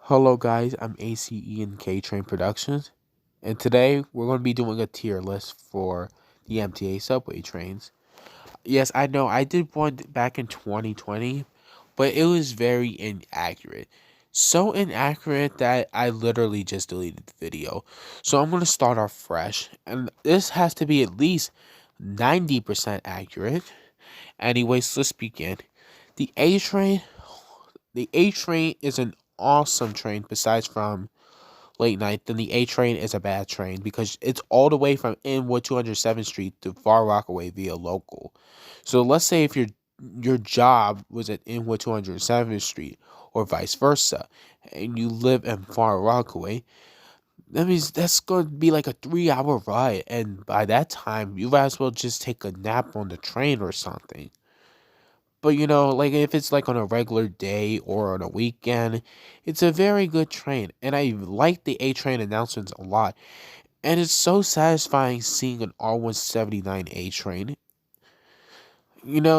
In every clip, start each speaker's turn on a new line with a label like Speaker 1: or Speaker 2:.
Speaker 1: Hello guys, I'm ACE and K Train Productions, and today we're going to be doing a tier list for the MTA subway trains. Yes, I know I did one back in 2020, but it was very inaccurate. So inaccurate that I literally just deleted the video. So I'm going to start off fresh, and this has to be at least 90% accurate. Anyways, let's begin. The A train, the A train is an awesome train besides from late night, then the A train is a bad train because it's all the way from Inwood 207th Street to Far Rockaway via local. So let's say if your job was at Inwood 207th Street or vice versa, and you live in Far Rockaway, that means that's going to be like a 3 hour ride, and by that time you might as well just take a nap on the train or something. But like if it's like on a regular day or on a weekend, it's a very good train. And I like the A train announcements a lot. And it's so satisfying seeing an R179 A train.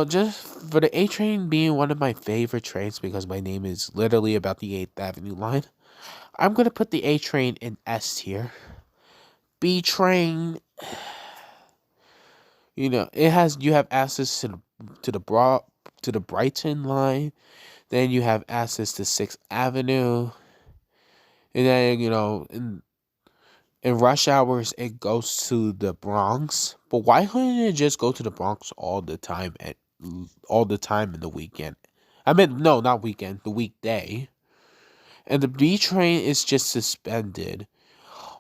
Speaker 1: Just for the A train being one of my favorite trains because my name is literally about the 8th Avenue line, I'm going to put the A train in S tier. B train, you have access to the broad to the Brighton line. Then you have access to 6th Avenue. And then, in rush hours, it goes to the Bronx. But why couldn't it just go to the Bronx all the time in the weekend? I mean, no, not weekend, the weekday. And the B train is just suspended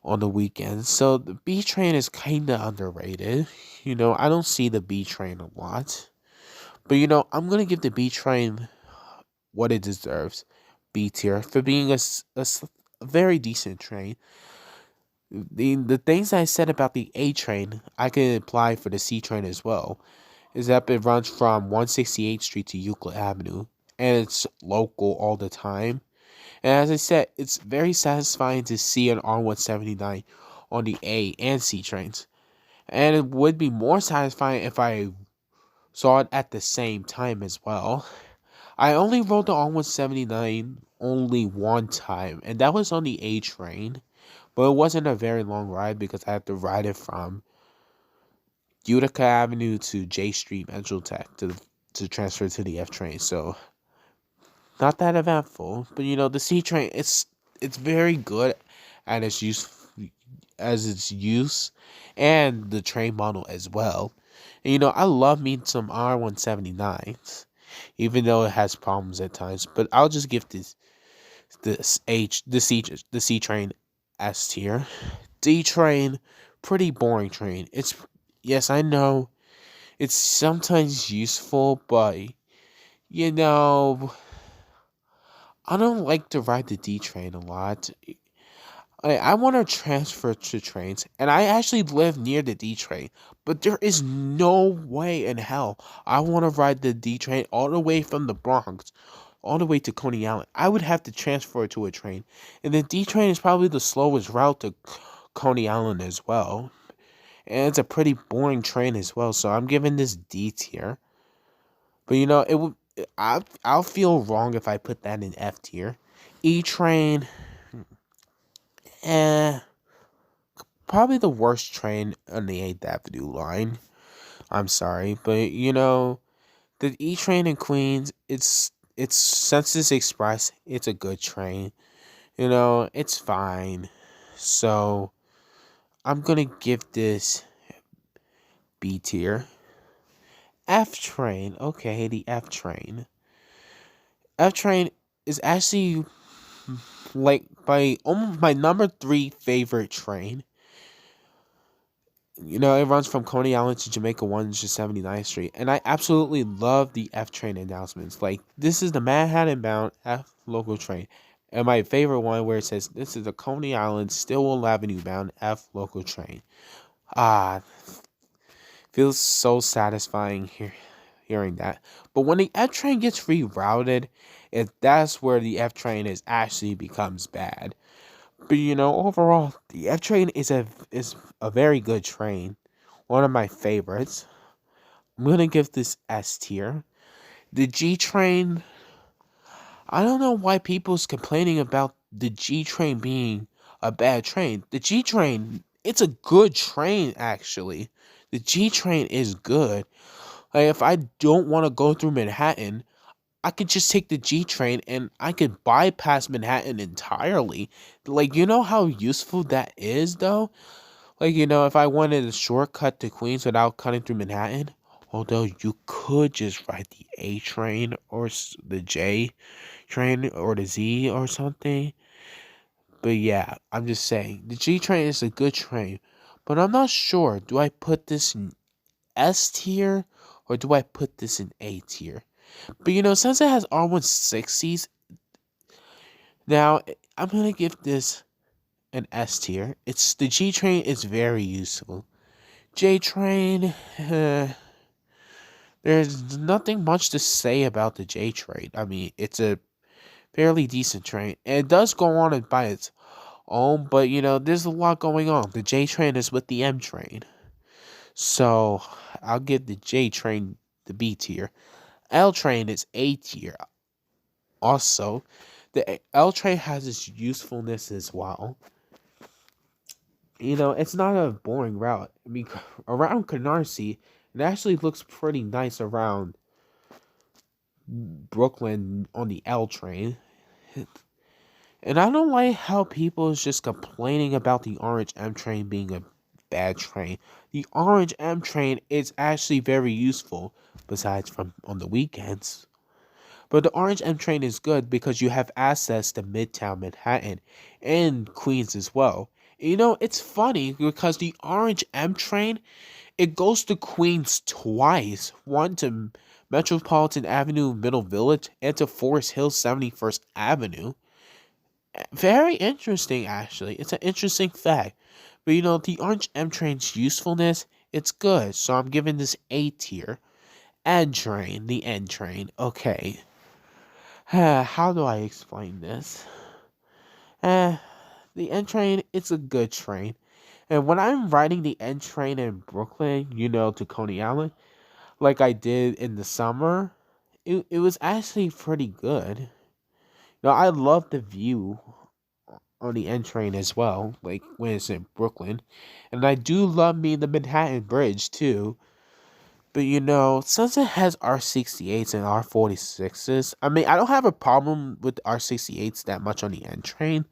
Speaker 1: on the weekend. So the B train is kind of underrated. I don't see the B train a lot. But, I'm going to give the B train what it deserves. B tier for being a very decent train. The things I said about the A train, I can apply for the C train as well. Is that it runs from 168th Street to Euclid Avenue, and it's local all the time. And as I said, it's very satisfying to see an R179 on the A and C trains. And it would be more satisfying if I saw it at the same time as well. I only rode the R179 only one time, and that was on the A train. But it wasn't a very long ride because I had to ride it from Utica Avenue to J Street Metro Tech to transfer to the F train. So not that eventful. But the C train, it's very good at its use and the train model as well. And I love me some R179s, even though it has problems at times. But I'll just give the C train S tier. D train, pretty boring train. Yes, I know it's sometimes useful, but you know, I don't like to ride the D train a lot. I want to transfer to trains, and I actually live near the D train, but there is no way in hell I want to ride the D train all the way from the Bronx, all the way to Coney Island. I would have to transfer to a train, and the D train is probably the slowest route to Coney Island as well. And it's a pretty boring train as well, so I'm giving this D tier. But it would I'll feel wrong if I put that in F tier. E train, eh, probably the worst train on the 8th Avenue line. I'm sorry, but the E train in Queens, it's Census Express. It's a good train. It's fine. So I'm gonna give this B tier. F train. Okay, the F train. F train is actually like my number 3 favorite train. It runs from Coney Island to Jamaica 179th Street, and I absolutely love the F train announcements. Like, this is the Manhattan bound F local train. And my favorite one where it says, this is the Coney Island Stillwell Avenue bound F local train. Ah, feels so satisfying hearing that. But when the F train gets rerouted, that's where the F train actually becomes bad. But overall, the F train is a very good train, one of my favorites. I'm gonna give this S tier. The G train, I don't know why people's complaining about the G train being a bad train. The G train, it's a good train actually. The G train is good. Like if I don't want to go through Manhattan, I could just take the G train and I could bypass Manhattan entirely. Like you know how useful that is though? Like if I wanted a shortcut to Queens without cutting through Manhattan, although you could just ride the A train or the J train or the Z or something. But yeah, I'm just saying the G train is a good train, but I'm not sure. Do I put this in S tier or do I put this in A tier? But since it has R160s, now I'm gonna give this an S tier. It's the G train is very useful. J train, there's nothing much to say about the J train. I mean, it's a fairly decent train. And it does go on it by its own, but there's a lot going on. The J train is with the M train. So I'll give the J train the B tier. L train is A tier. Also, the L train has its usefulness as well. It's not a boring route. I mean, around Canarsie, it actually looks pretty nice around Brooklyn on the L train. And I don't like how people is just complaining about the Orange M train being a bad train. The Orange M train is actually very useful, besides from on the weekends. But the Orange M train is good because you have access to Midtown Manhattan and Queens as well. It's funny because the Orange M train, it goes to Queens twice. One to Metropolitan Avenue, Middle Village, and to Forest Hill 71st Avenue. Very interesting, actually. It's an interesting fact. But the Orange M train's usefulness, it's good. So I'm giving this A tier. N train, the N train. Okay. How do I explain this? The N train, it's a good train. And when I'm riding the N train in Brooklyn, to Coney Island, like I did in the summer, it was actually pretty good. I love the view on the N train as well, like when it's in Brooklyn. And I do love me the Manhattan Bridge too. But since it has R68s and R46s, I mean, I don't have a problem with R68s that much on the N train.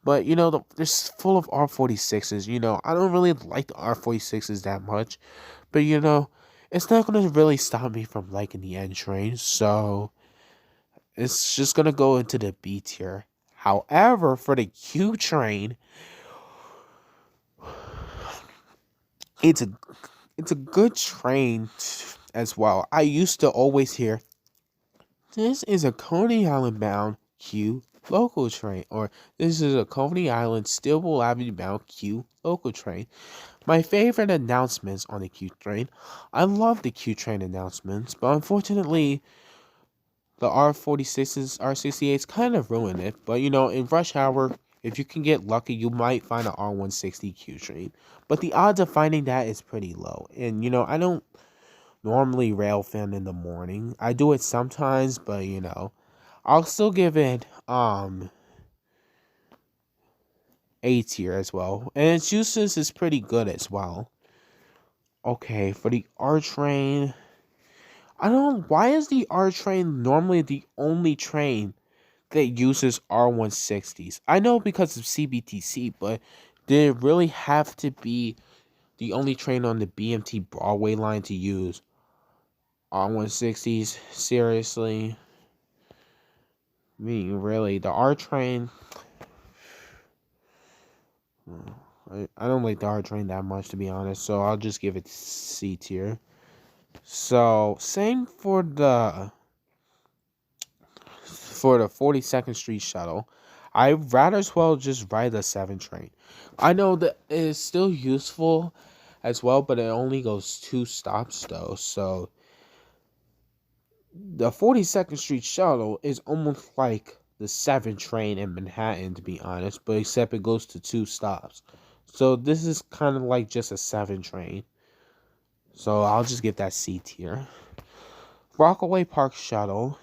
Speaker 1: But there's full of R46s. I don't really like the R46s that much. But it's not gonna really stop me from liking the N train. So it's just gonna go into the B tier. However, for the Q train, it's a it's a good train as well. I used to always hear this is a Coney Island bound Q local train, or this is a Coney Island Stillwell Avenue bound Q local train. My favorite announcements on the Q train. I love the Q train announcements, but unfortunately, the R46s, R68s kind of ruin it. But in rush hour, if you can get lucky, you might find an R160 Q train. But the odds of finding that is pretty low. And I don't normally rail fan in the morning. I do it sometimes, but I'll still give it A tier as well. And its uses is pretty good as well. Okay, for the R train, I don't know why is the R train normally the only train that uses R160s. I know because of CBTC, but did it really have to be the only train on the BMT Broadway line to use R160s? Seriously? I mean, really, the R train. I don't like the R train that much, to be honest, so I'll just give it C tier. So, same for the 42nd Street shuttle. I'd rather as well just ride the 7 train. I know that it is still useful as well, but it only goes 2 stops though. So the 42nd Street shuttle is almost like the 7 train in Manhattan, to be honest, but except it goes to 2 stops. So this is kind of like just a 7 train. So I'll just give that C tier. Rockaway Park shuttle.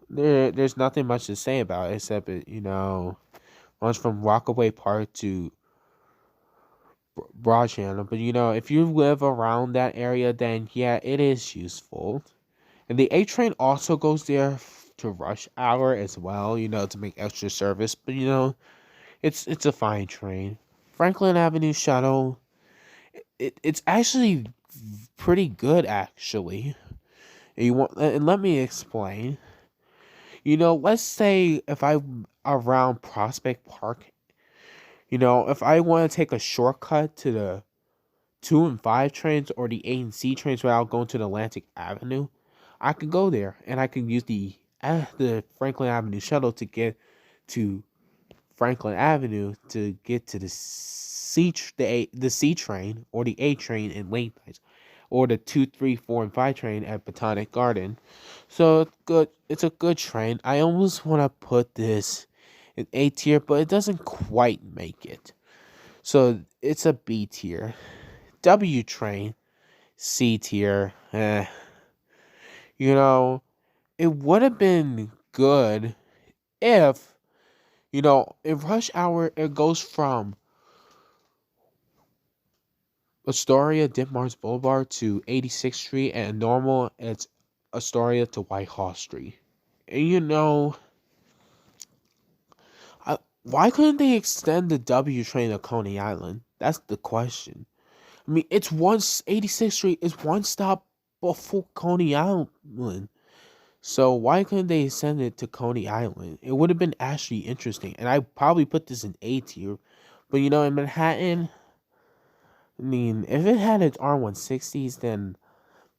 Speaker 1: there's nothing much to say about it except it, runs from Rockaway Park to Broad Channel. But if you live around that area, then yeah, it is useful. And the A train also goes there to rush hour as well, to make extra service. But it's a fine train. Franklin Avenue Shuttle, it's actually pretty good actually. And let me explain. Let's say if I'm around Prospect Park, if I want to take a shortcut to the 2 and 5 trains or the A and C trains without going to the Atlantic Avenue, I could go there and I can use the Franklin Avenue shuttle to get to Franklin Avenue to get to the C train or the A train in late nights, or the 2, 3, 4, and 5 train at Botanic Garden. So it's good. It's a good train. I almost want to put this in A tier, but it doesn't quite make it. So it's a B tier. W train, C tier. It would have been good if in rush hour it goes from Astoria, Ditmars Boulevard to 86th Street, and normal it's Astoria to Whitehall Street. And why couldn't they extend the W train to Coney Island? That's the question. I mean, 86th Street is one stop before Coney Island. So why couldn't they send it to Coney Island? It would have been actually interesting. And I probably put this in A tier. But in Manhattan, I mean, if it had its R160s, then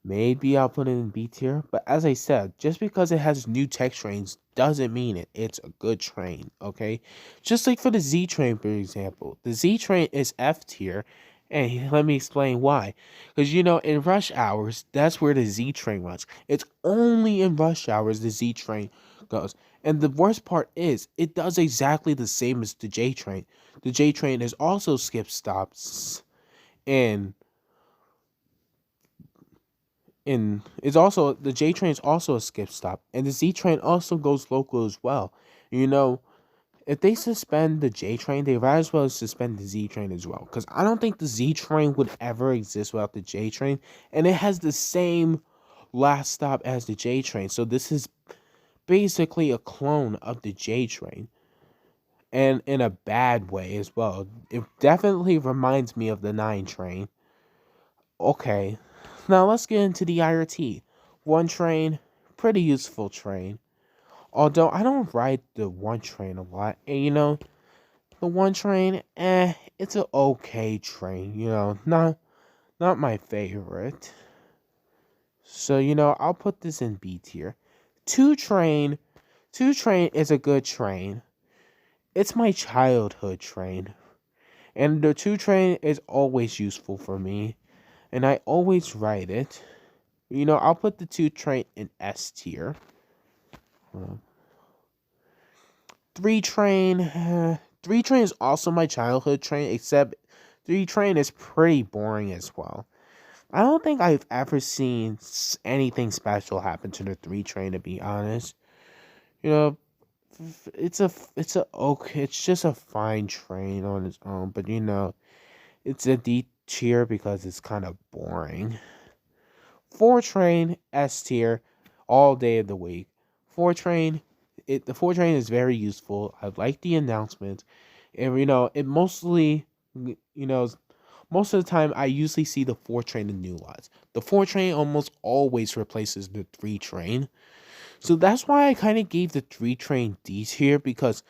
Speaker 1: maybe I'll put it in B tier. But as I said, just because it has new tech trains doesn't mean it's a good train, okay? Just like for the Z train, for example. The Z train is F tier. And let me explain why. Because, in rush hours, that's where the Z train runs. It's only in rush hours the Z train goes. And the worst part is, it does exactly the same as the J train. The J train is also skip stops and it's also the J train is also a skip stop, and the Z train also goes local as well. If they suspend the J train, they might as well suspend the Z train as well, because I don't think the Z train would ever exist without the J train, and it has the same last stop as the J train, so this is basically a clone of the J train, and in a bad way as well. It definitely reminds me of the 9 train. Okay, now let's get into the IRT. One train, pretty useful train. Although I don't ride the one train a lot. And the one train, it's an okay train, not my favorite. So, I'll put this in B tier. Two train is a good train. It's my childhood train. And the 2 train is always useful for me. And I always ride it. I'll put the 2 train in S tier. 3 train, 3 train is also my childhood train, except 3 train is pretty boring as well. I don't think I've ever seen anything special happen to the 3 train, to be honest. It's okay, it's just a fine train on its own, but it's a D tier because it's kind of boring. 4 train, S tier, all day of the week. 4 train, the 4 train is very useful. I like the announcements. And it mostly, most of the time I usually see the 4 train in new lots. The 4 train almost always replaces the 3 train. So that's why I kind of gave the 3 train D tier, because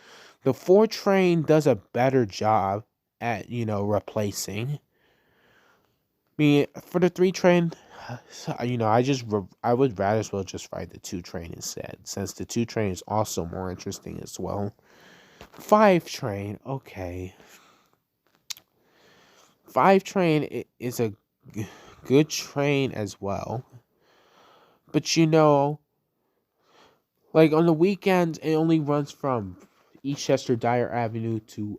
Speaker 1: the 4 train does a better job at, replacing. I mean, for the 3 train, I would rather as well just ride the 2 train instead, since the 2 train is also more interesting as well. 5 train, okay. 5 train is a good train as well. But like on the weekends, it only runs from Eastchester Dyer Avenue to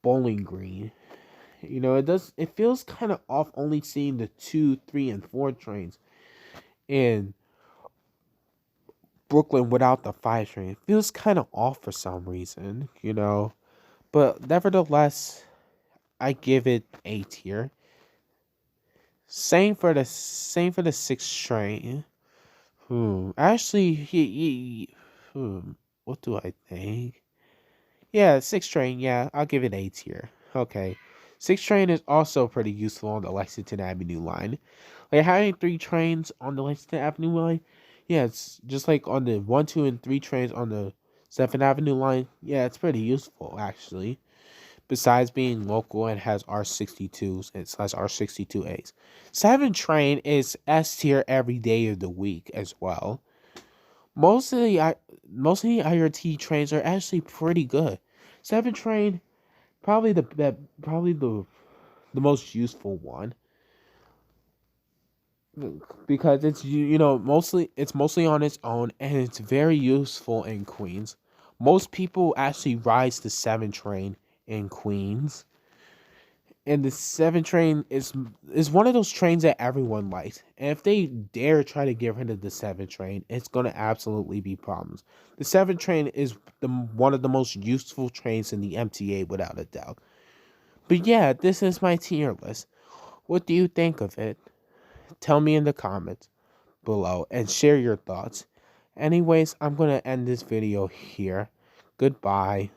Speaker 1: Bowling Green. It feels kind of off only seeing the 2, 3, and 4 trains in Brooklyn without the 5 train. It feels kind of off for some reason, you know. But nevertheless, I give it A tier. Same for the 6 train. Actually, what do I think? Yeah, 6 train. Yeah, I'll give it A tier. Okay. 6 train is also pretty useful on the Lexington Avenue line. Like having 3 trains on the Lexington Avenue line. Yeah, it's just like on the 1, 2, and 3 trains on the 7th Avenue line. Yeah, it's pretty useful actually. Besides being local, it has R62s and slash R62As. 7 train is S tier every day of the week as well. Most of the IRT trains are actually pretty good. 7 train probably the most useful one because it's mostly on its own and it's very useful in Queens. Most people actually rides the 7 train in Queens. And the 7 train is one of those trains that everyone likes. And if they dare try to get rid of the 7 train, it's gonna absolutely be problems. The 7 train is one of the most useful trains in the MTA without a doubt. But yeah, this is my tier list. What do you think of it? Tell me in the comments below and share your thoughts. Anyways, I'm gonna end this video here. Goodbye.